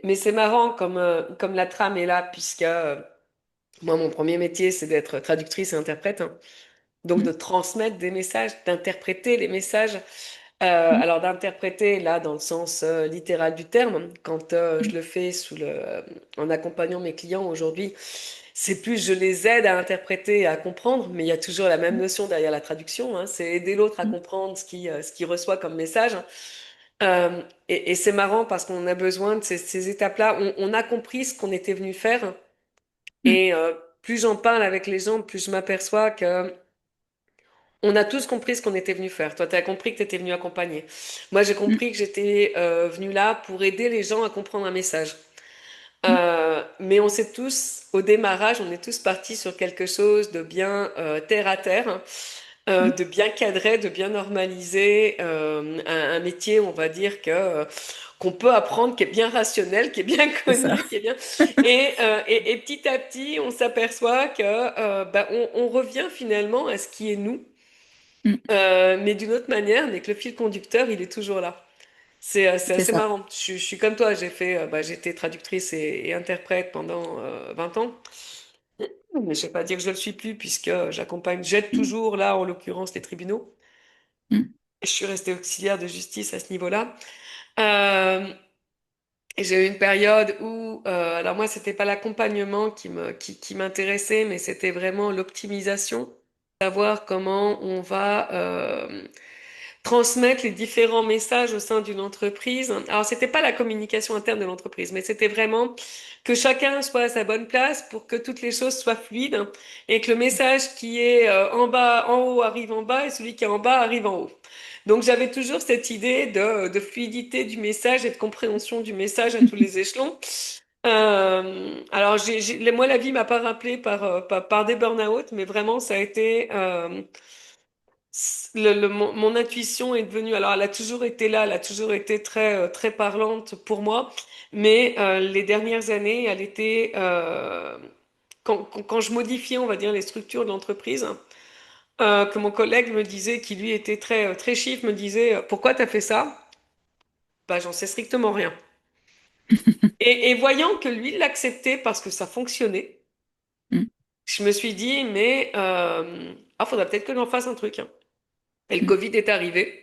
Mais c'est marrant comme la trame est là, puisque moi, mon premier métier, c'est d'être traductrice et interprète, hein. Donc de Mm, transmettre des messages, d'interpréter les messages. mm, Alors d'interpréter là dans le sens littéral du terme, quand je mm, le fais en accompagnant mes clients aujourd'hui, c'est plus je les aide à interpréter et à comprendre, mais il y a toujours la même mm, notion derrière la traduction, hein, c'est aider l'autre à mm, comprendre ce qu'il reçoit comme message. Et c'est marrant parce qu'on a besoin de ces étapes-là. On a compris ce qu'on était venu faire mm, et plus j'en parle avec les gens, plus je m'aperçois que on a tous compris ce qu'on était venu faire. Toi, tu as compris que tu étais venu accompagner. Moi, j'ai mm, compris que j'étais venu là pour aider les gens à comprendre un message. mm. Mais on sait tous, au démarrage, on est tous partis sur quelque chose de bien terre à terre, Mm. de bien cadré, de bien normalisé, un métier, on va dire que qu'on peut apprendre, qui est bien rationnel, qui est bien C'est ça. connu, qui est bien. Et petit à petit, on s'aperçoit que bah, on revient finalement à ce qui est nous. Mm. Mais d'une autre manière, mais que le fil conducteur, il est toujours là. C'est C'est assez ça. marrant. Je suis comme toi, j'ai été traductrice et interprète pendant 20 ans. Mais je vais pas dire que je le suis plus puisque j'aide Mm, toujours là, en l'occurrence, les tribunaux. mm, Et je suis restée auxiliaire de justice à ce niveau-là. Euh, et j'ai eu une période où, alors moi, c'était pas l'accompagnement qui m'intéressait, mais c'était vraiment l'optimisation, savoir comment on va transmettre les différents messages au sein d'une entreprise. Alors, c'était pas la communication interne de l'entreprise, mais c'était vraiment que chacun soit à sa bonne place pour que toutes les choses soient fluides et que le message qui est en bas, en haut arrive en bas et celui qui est en bas arrive en haut. Donc, j'avais toujours cette idée de fluidité du message et de compréhension du message à tous les échelons. Alors, moi, la vie m'a pas rappelé par des burn-out, mais vraiment, ça a été mon intuition est devenue, alors elle a toujours été là, elle a toujours été très parlante pour moi, mais les dernières années, elle était, quand je modifiais, on va dire, les structures de l'entreprise, que mon collègue me disait, qui lui était très chiffre, me disait, pourquoi t'as fait ça? Bah, j'en sais strictement rien. Et voyant que lui l'acceptait parce que ça fonctionnait, Mm, je me suis dit, mais faudrait peut-être que j'en fasse un truc, hein. Et le mm, Covid est arrivé.